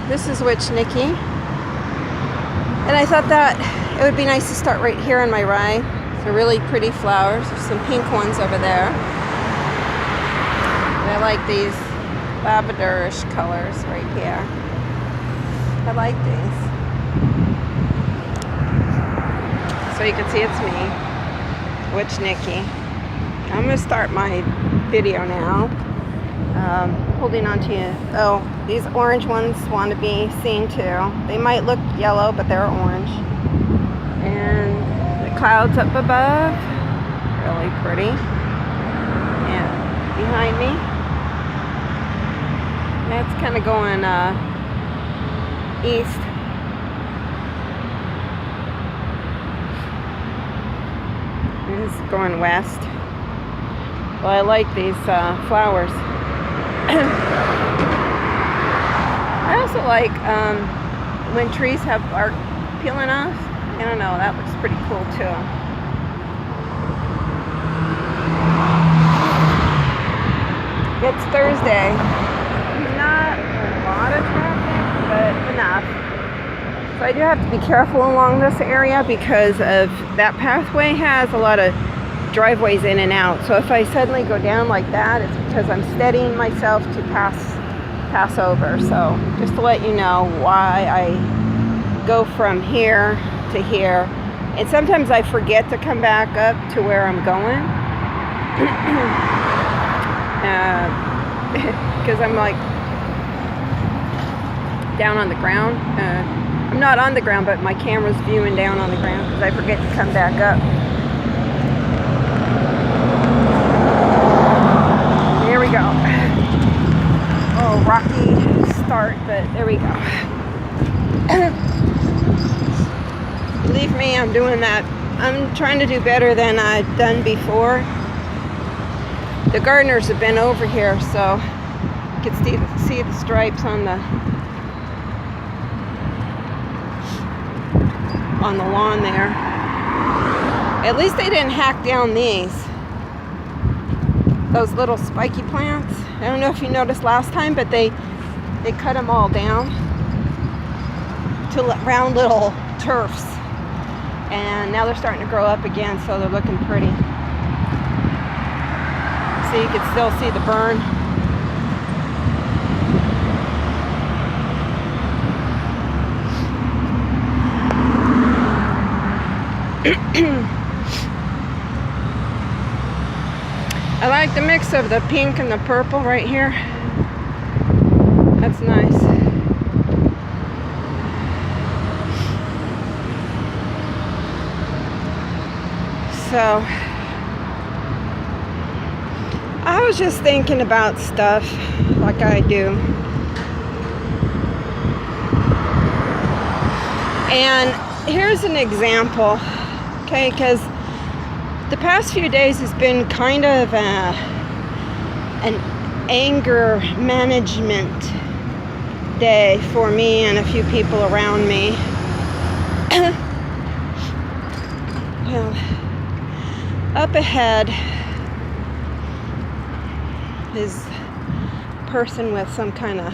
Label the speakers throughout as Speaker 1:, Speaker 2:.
Speaker 1: This is Witch Nikki. And I thought that it would be nice to start right here in my rye. They're really pretty flowers. There's some pink ones over there. And I like these lavenderish colors right here. I like these. So you can see it's me, Witch Nikki. I'm going to start my video now. Holding on to you. Oh, these orange ones want to be seen too. They might look yellow, but they're orange. And the clouds up above, really pretty. And behind me, that's kind of going east. This is going west. Well, I like these flowers. I also like when trees have bark peeling off. I don't know, that looks pretty cool too. It's Thursday. Not a lot of traffic, but enough. So I do have to be careful along this area because of that pathway has a lot of driveways in and out. So if I suddenly go down like that, it's because I'm steadying myself to pass over. So just to let you know why I go from here to here. And sometimes I forget to come back up to where I'm going. Because I'm like down on the ground. I'm not on the ground, but my camera's viewing down on the ground because I forget to come back up. Here we go. Oh, rocky start, but there we go. Believe me, I'm doing that. I'm trying to do better than I've done before. The gardeners have been over here, so you can see the stripes on the lawn there. At least they didn't hack down those little spiky plants. I don't know if you noticed last time, but they cut them all down to round little turfs. And now they're starting to grow up again, so they're looking pretty. So you can still see the burn. I like the mix of the pink and the purple right here. That's nice. So, I was just thinking about stuff like I do. And here's an example, okay, because the past few days has been kind of an anger management day for me and a few people around me. Well, up ahead is a person with some kind of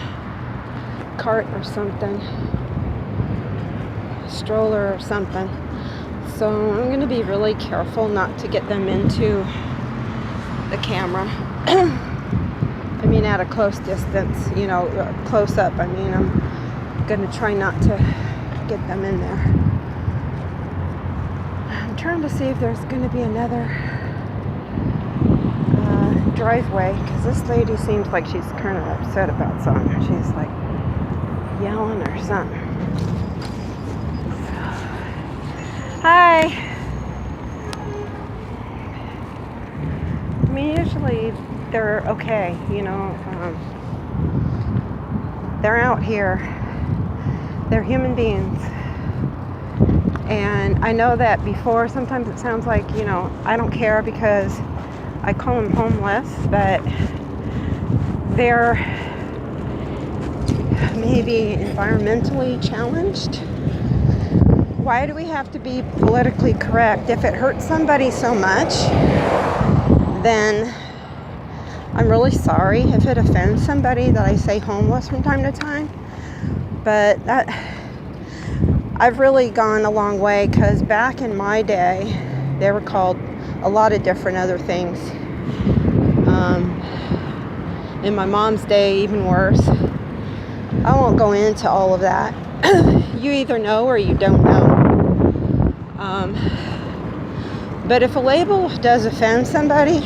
Speaker 1: cart or something, stroller or something. So I'm going to be really careful not to get them into the camera. I mean at a close distance, close up. I mean, I'm going to try not to get them in there. I'm trying to see if there's going to be another driveway, because this lady seems like she's kind of upset about something. She's like yelling or something. Hi. I mean, usually they're okay, they're out here. They're human beings. And I know that before, sometimes it sounds like, I don't care because I call them homeless, but they're maybe environmentally challenged. Why do we have to be politically correct? If it hurts somebody so much, then I'm really sorry if it offends somebody that I say homeless from time to time. But I've really gone a long way, because back in my day, they were called a lot of different other things. In my mom's day, even worse. I won't go into all of that. You either know or you don't know. But if a label does offend somebody,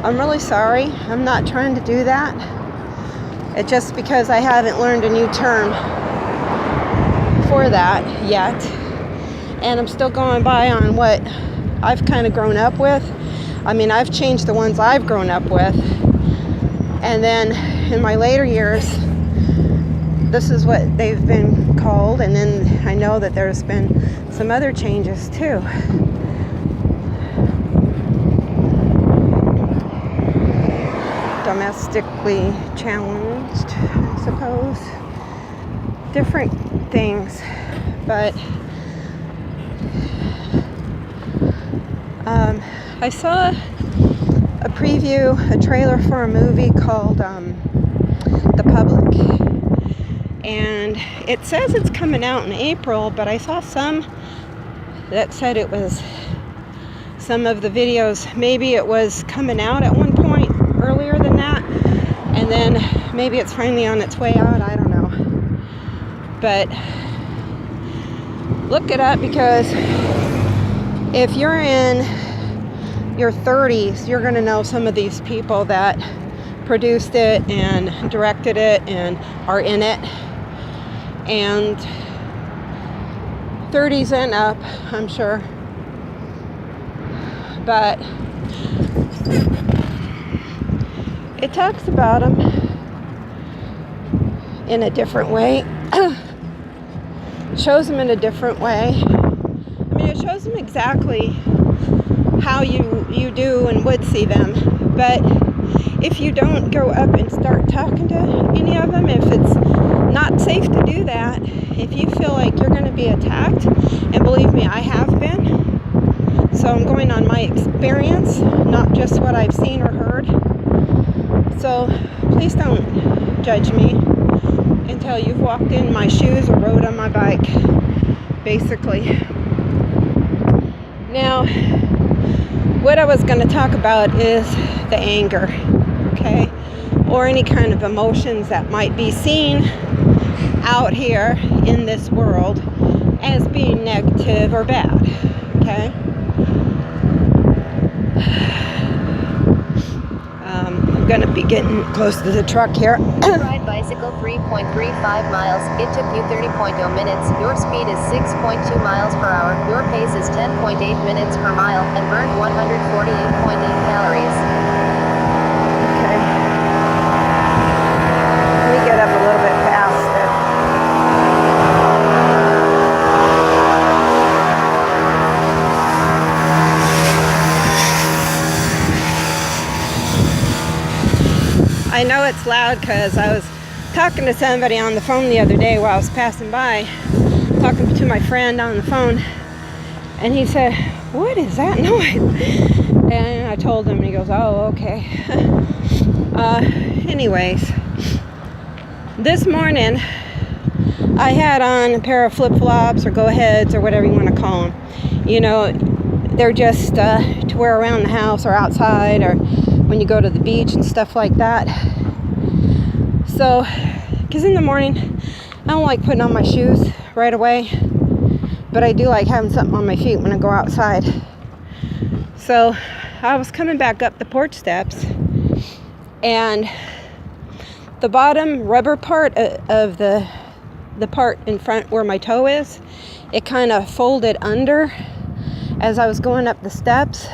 Speaker 1: I'm really sorry. I'm not trying to do that. It's just because I haven't learned a new term for that yet. And I'm still going by on what I've kind of grown up with. I mean, I've changed the ones I've grown up with. And then in my later years, this is what they've been called. And then I know that there's been some other changes too. Domestically challenged, I suppose. Different things. But I saw a preview, a trailer for a movie called The Public. And it says it's coming out in April, but I saw some that said it was some of the videos, maybe it was coming out at one point earlier than that, and then maybe it's finally on its way out, I don't know. But look it up, because if you're in your 30s, you're going to know some of these people that produced it and directed it and are in it. And 30s and up, I'm sure. But it talks about them in a different way. It shows them in a different way. I mean, it shows them exactly how you do and would see them. But if you don't go up and start talking to any of them, if it's not safe to do that, if you feel like you're going to be attacked, and believe me, I have been. So I'm going on my experience, not just what I've seen or heard. So please don't judge me until you've walked in my shoes or rode on my bike, basically. Now, what I was going to talk about is the anger, okay? Or any kind of emotions that might be seen out here in this world as being negative or bad, okay? I'm going to be getting close to the truck here.
Speaker 2: Ride bicycle 3.35 miles. It took you 30.0 minutes. Your speed is 6.2 miles per hour. Your pace is 10.8 minutes per mile and burned 148.8 calories.
Speaker 1: Okay. Let me get up a little bit faster. I know it's loud because I was talking to somebody on the phone the other day while I was passing by, talking to my friend on the phone, and he said, "What is that noise?" And I told him, and he goes, "Oh, okay." Anyways, this morning I had on a pair of flip-flops or go-aheads or whatever you want to call them. You know, they're just to wear around the house or outside or when you go to the beach and stuff like that. So, because in the morning I don't like putting on my shoes right away, but I do like having something on my feet when I go outside. So I was coming back up the porch steps, and the bottom rubber part of the part in front where my toe is, it kind of folded under as I was going up the steps,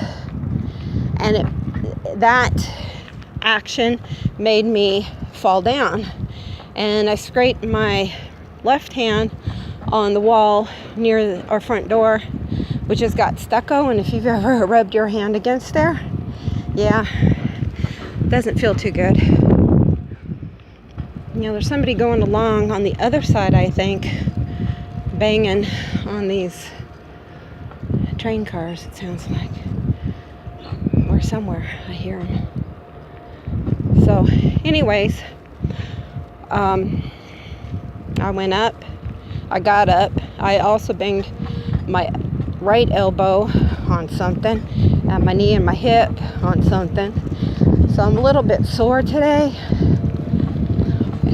Speaker 1: and that action made me fall down, and I scraped my left hand on the wall near our front door, which has got stucco, and if you've ever rubbed your hand against there, yeah, it doesn't feel too good. You know, there's somebody going along on the other side, I think, banging on these train cars, it sounds like, or somewhere I hear them. So anyways, I went up. I got up. I also banged my right elbow on something, and my knee and my hip on something. So I'm a little bit sore today.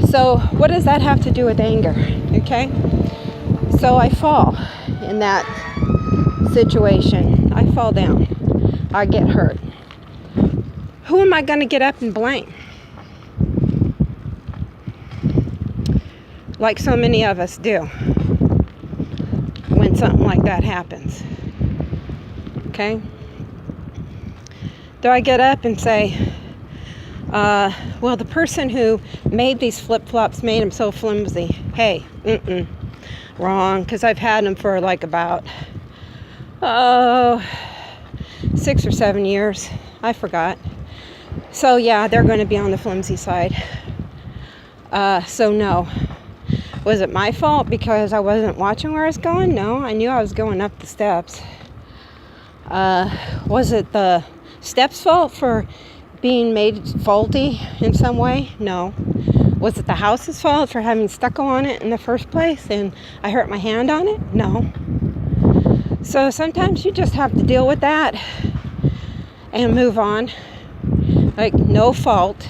Speaker 1: So what does that have to do with anger? Okay? So I fall in that situation. I fall down. I get hurt. Who am I going to get up and blame? Like so many of us do when something like that happens. Okay? Do I get up and say, well, the person who made these flip-flops made them so flimsy. Hey, wrong, because I've had them for like about 6 or 7 years. I forgot. So yeah, they're going to be on the flimsy side. So no. Was it my fault because I wasn't watching where I was going? No, I knew I was going up the steps. Was it the steps' fault for being made faulty in some way? No. Was it the house's fault for having stucco on it in the first place and I hurt my hand on it? No. So sometimes you just have to deal with that and move on. Like, no fault,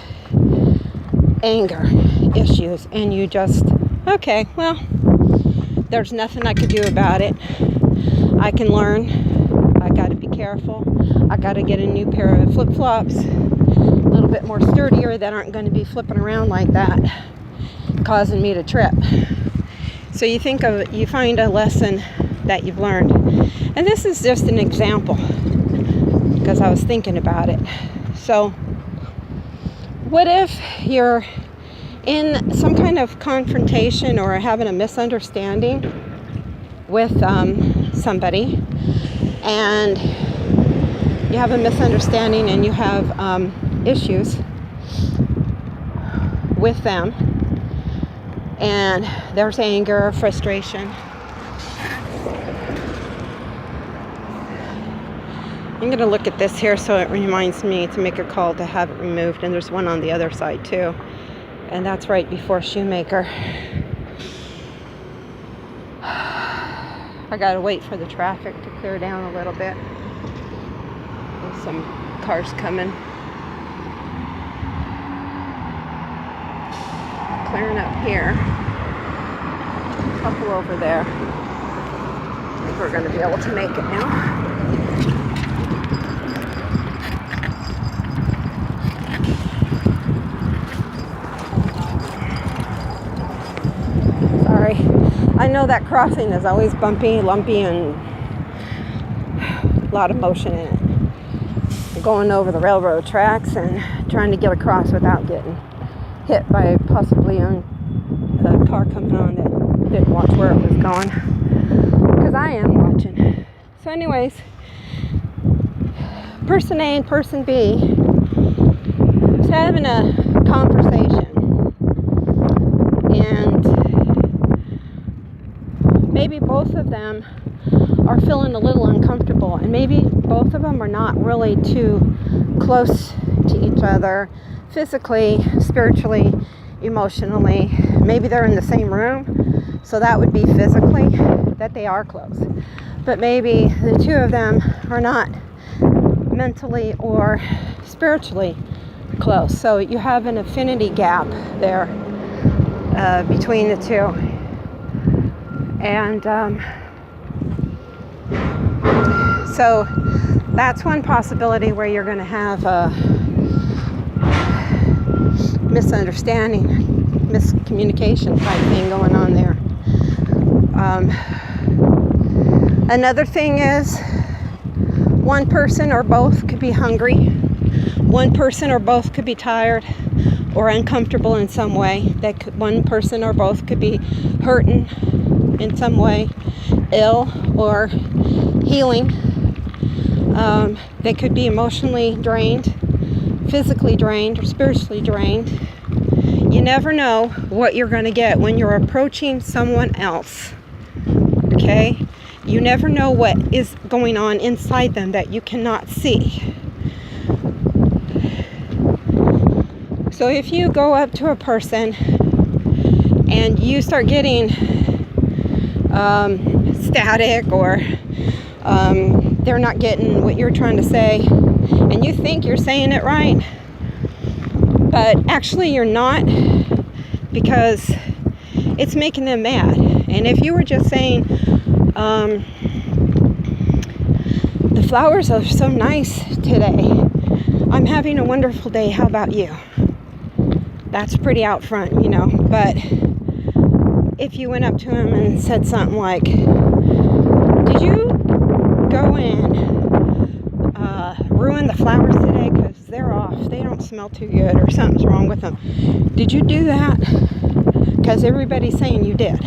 Speaker 1: anger issues, and you just, okay, well, there's nothing I could do about it. I can learn. I got to be careful. I got to get a new pair of flip-flops, a little bit more sturdier, that aren't going to be flipping around like that, causing me to trip. So you find a lesson that you've learned. And this is just an example, because I was thinking about it. So what if you're in some kind of confrontation or having a misunderstanding with somebody, and you have a misunderstanding and you have issues with them, and there's anger or frustration. I'm going to look at this here so it reminds me to make a call to have it removed, and there's one on the other side too, and that's right before Shoemaker. I gotta wait for the traffic to clear down a little bit. There's some cars coming. Clearing up here. A couple over there. I think we're gonna be able to make it now. Sorry. I know that crossing is always bumpy, lumpy, and a lot of motion in it. You're going over the railroad tracks and trying to get across without getting hit by possibly a car coming on that didn't watch where it was going. Because I am watching. So anyways, person A and person B was having a conversation. And maybe both of them are feeling a little uncomfortable, and maybe both of them are not really too close to each other physically, spiritually, emotionally. Maybe they're in the same room, so that would be physically that they are close. But maybe the two of them are not mentally or spiritually close. So you have an affinity gap there between the two. And so that's one possibility where you're going to have a misunderstanding, miscommunication type thing going on there. Another thing is one person or both could be hungry. One person or both could be tired or uncomfortable in some way. One person or both could be hurting in some way, ill or healing. They could be emotionally drained, physically drained, or spiritually drained. You never know what you're going to get when you're approaching someone else. Okay? You never know what is going on inside them that you cannot see. So if you go up to a person and and you start getting static, or they're not getting what you're trying to say, and you think you're saying it right, but actually you're not, because it's making them mad. And if you were just saying, the flowers are so nice today, I'm having a wonderful day, how about you? That's pretty out front, you know. But if you went up to him and said something like, did you go and ruin the flowers today because they're off, they don't smell too good, or something's wrong with them? Did you do that? Because everybody's saying you did.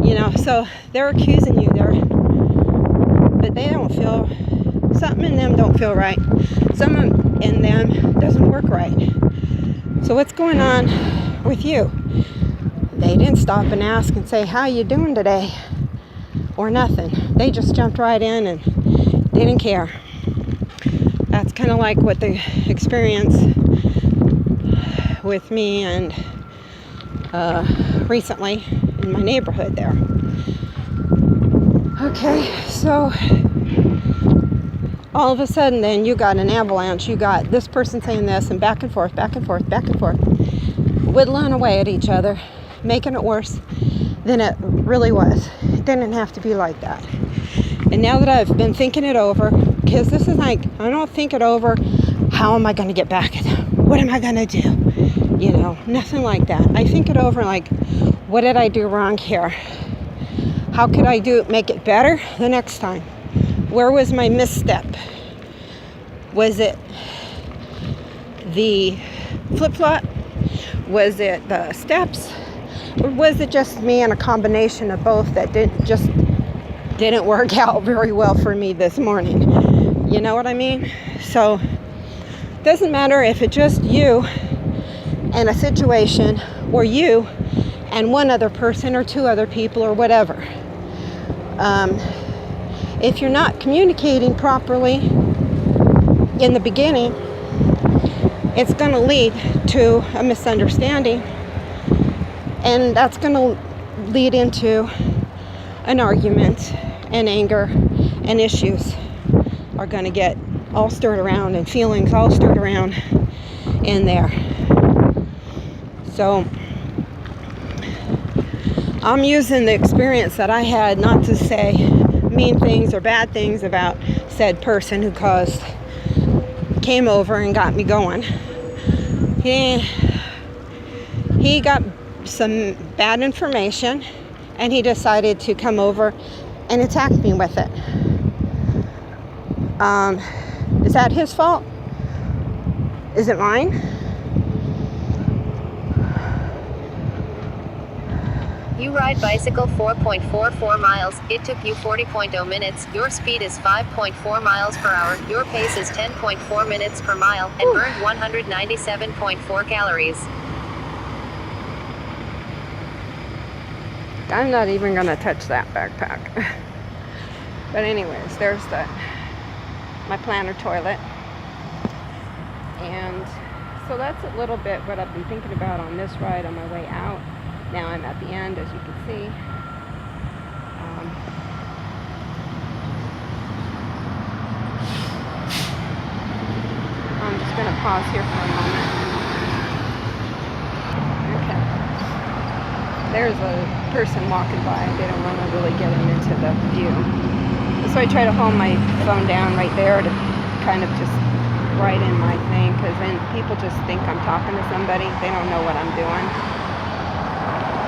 Speaker 1: You know, so they're accusing you there, but they don't feel, something in them don't feel right. Something in them doesn't work right. So what's going on with you? They didn't stop and ask and say, how you doing today? Or nothing. They just jumped right in and didn't care. That's kind of like what the experience with me and recently in my neighborhood there. Okay, so all of a sudden then you got an avalanche. You got this person saying this, and back and forth, back and forth, back and forth, whittling away at each other, making it worse than it really was. It didn't have to be like that. And now that I've been thinking it over, because this is like, I don't think it over, how am I going to get back at them? What am I going to do? You know, nothing like that. I think it over like, what did I do wrong here? How could I make it better the next time? Where was my misstep? Was it the flip-flop? Was it the steps? Or was it just me and a combination of both that didn't work out very well for me this morning? You know what I mean? So it doesn't matter if it's just you and a situation, or you and one other person or two other people or whatever. If you're not communicating properly in the beginning, it's going to lead to a misunderstanding, and that's going to lead into an argument, and anger and issues are going to get all stirred around, and feelings all stirred around in there. So I'm using the experience that I had not to say mean things or bad things about said person who came over and got me going. He got some bad information, and he decided to come over and attack me with it. Is that his fault? Is it mine?
Speaker 2: You ride bicycle 4.44 miles. It took you 40.0 minutes. Your speed is 5.4 miles per hour. Your pace is 10.4 minutes per mile and burned 197.4 calories.
Speaker 1: I'm not even going to touch that backpack. But anyways, there's my planner toilet. And so that's a little bit what I've been thinking about on this ride on my way out. Now I'm at the end, as you can see. I'm just going to pause here for a moment. Okay. There's a person walking by. They don't want to really get into the view. So I try to hold my phone down right there to kind of just write in my thing, because then people just think I'm talking to somebody. They don't know what I'm doing.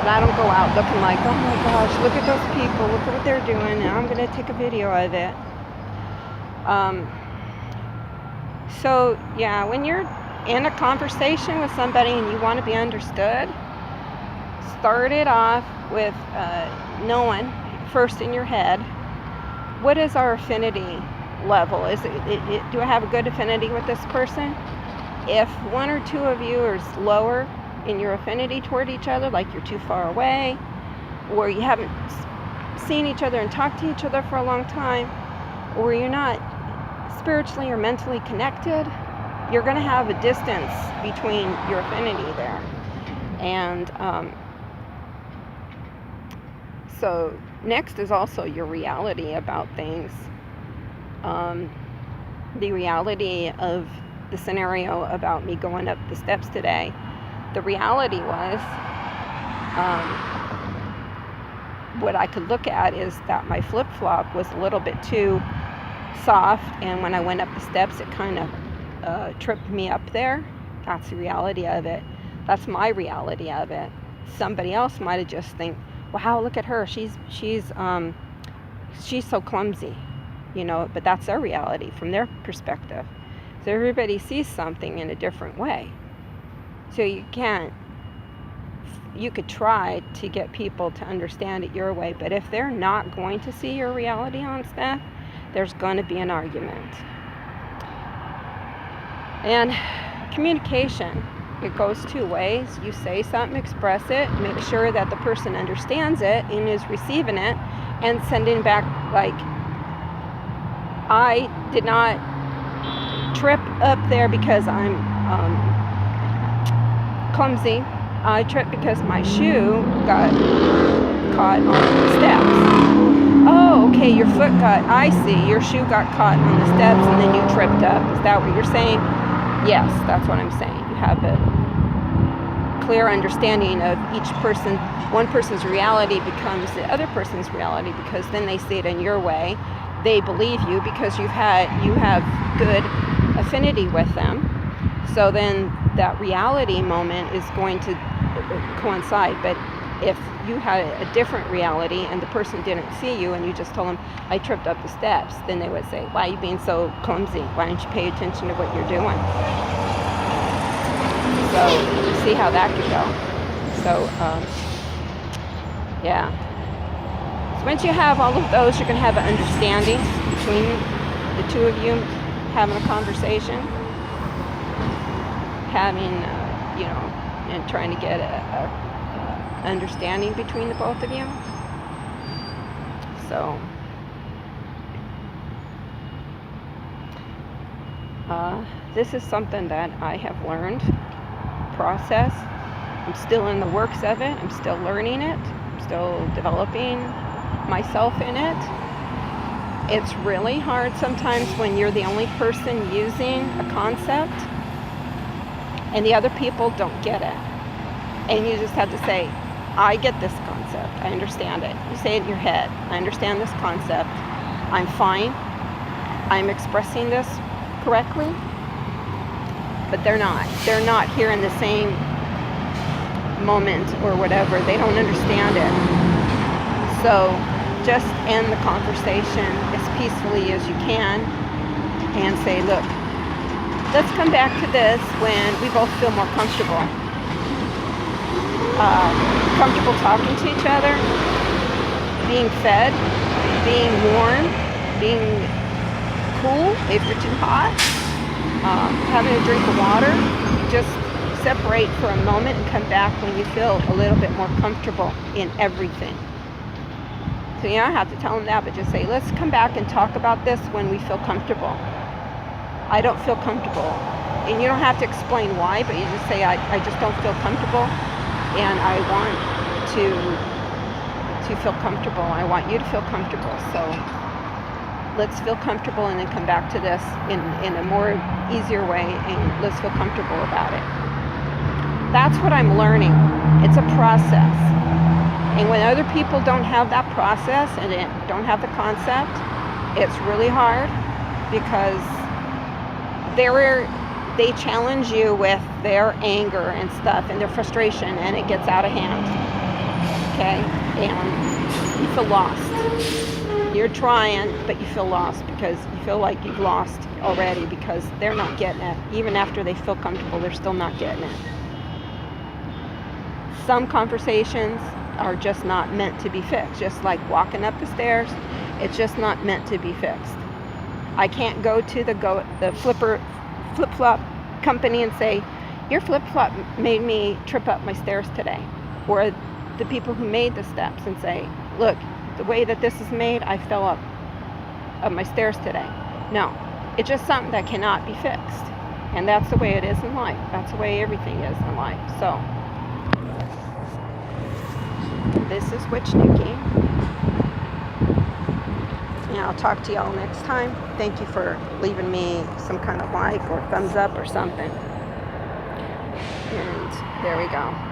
Speaker 1: But I don't go out looking like, oh my gosh, look at those people, look at what they're doing, and I'm going to take a video of it. So, yeah, when you're in a conversation with somebody and you want to be understood, start it off with knowing first in your head, what is our affinity level? Do I have a good affinity with this person? If one or two of you are lower in your affinity toward each other, like you're too far away, or you haven't seen each other and talked to each other for a long time, or you're not spiritually or mentally connected, you're going to have a distance between your affinity there. And so next is also your reality about things. The reality of the scenario about me going up the steps today. The reality was, what I could look at is that my flip-flop was a little bit too soft, and when I went up the steps it kind of tripped me up there. That's the reality of it. That's my reality of it. Somebody else might have just think, wow, look at her, she's so clumsy, you know, but that's their reality from their perspective. So everybody sees something in a different way. So you could try to get people to understand it your way, but if they're not going to see your reality on stuff, there's going to be an argument. And communication, it goes two ways. You say something, express it, make sure that the person understands it and is receiving it, and sending back, like, I did not trip up there because I'm clumsy. I tripped because my shoe got caught on the steps. Oh, okay, your foot got, I see, your shoe got caught on the steps and then you tripped up. Is that what you're saying? Yes, that's what I'm saying. You have a clear understanding of each person. One person's reality becomes the other person's reality, because then they see it in your way. They believe you because you have good affinity with them. So then that reality moment is going to coincide. But if you had a different reality and the person didn't see you and you just told them, I tripped up the steps, then they would say, why are you being so clumsy? Why don't you pay attention to what you're doing? So you see how that could go. So yeah. So once you have all of those, you're going to have an understanding between the two of you, having a conversation, having, and trying to get a understanding between the both of you. So this is something that I have learned, process. I'm still in the works of it. I'm still learning it. I'm still developing myself in it. It's really hard sometimes when you're the only person using a concept and the other people don't get it. And you just have to say, I get this concept. I understand it. You say it in your head. I understand this concept. I'm fine. I'm expressing this correctly. But they're not. They're not here in the same moment or whatever. They don't understand it. So just end the conversation as peacefully as you can and say, look, let's come back to this when we both feel more comfortable. Comfortable talking to each other, being fed, being warm, being cool if you're too hot, having a drink of water. Just separate for a moment and come back when you feel a little bit more comfortable in everything. So you don't have to tell them that, but just say, let's come back and talk about this when we feel comfortable. I don't feel comfortable. And you don't have to explain why, but you just say, I just don't feel comfortable, and I want to feel comfortable. I want you to feel comfortable. So let's feel comfortable and then come back to this in a more easier way, and let's feel comfortable about it. That's what I'm learning. It's a process. And when other people don't have that process and don't have the concept, it's really hard, because they challenge you with their anger and stuff and their frustration, and it gets out of hand. Okay? And you feel lost. You're trying, but you feel lost because you feel like you've lost already, because they're not getting it. Even after they feel comfortable, they're still not getting it. Some conversations are just not meant to be fixed. Just like walking up the stairs, it's just not meant to be fixed. I can't go to the flip-flop company and say, your flip-flop made me trip up my stairs today. Or the people who made the steps and say, look, the way that this is made, I fell up my stairs today. No, it's just something that cannot be fixed. And that's the way it is in life. That's the way everything is in life. So this is Witch Nikki. And I'll talk to y'all next time. Thank you for leaving me some kind of like or thumbs up or something. And there we go.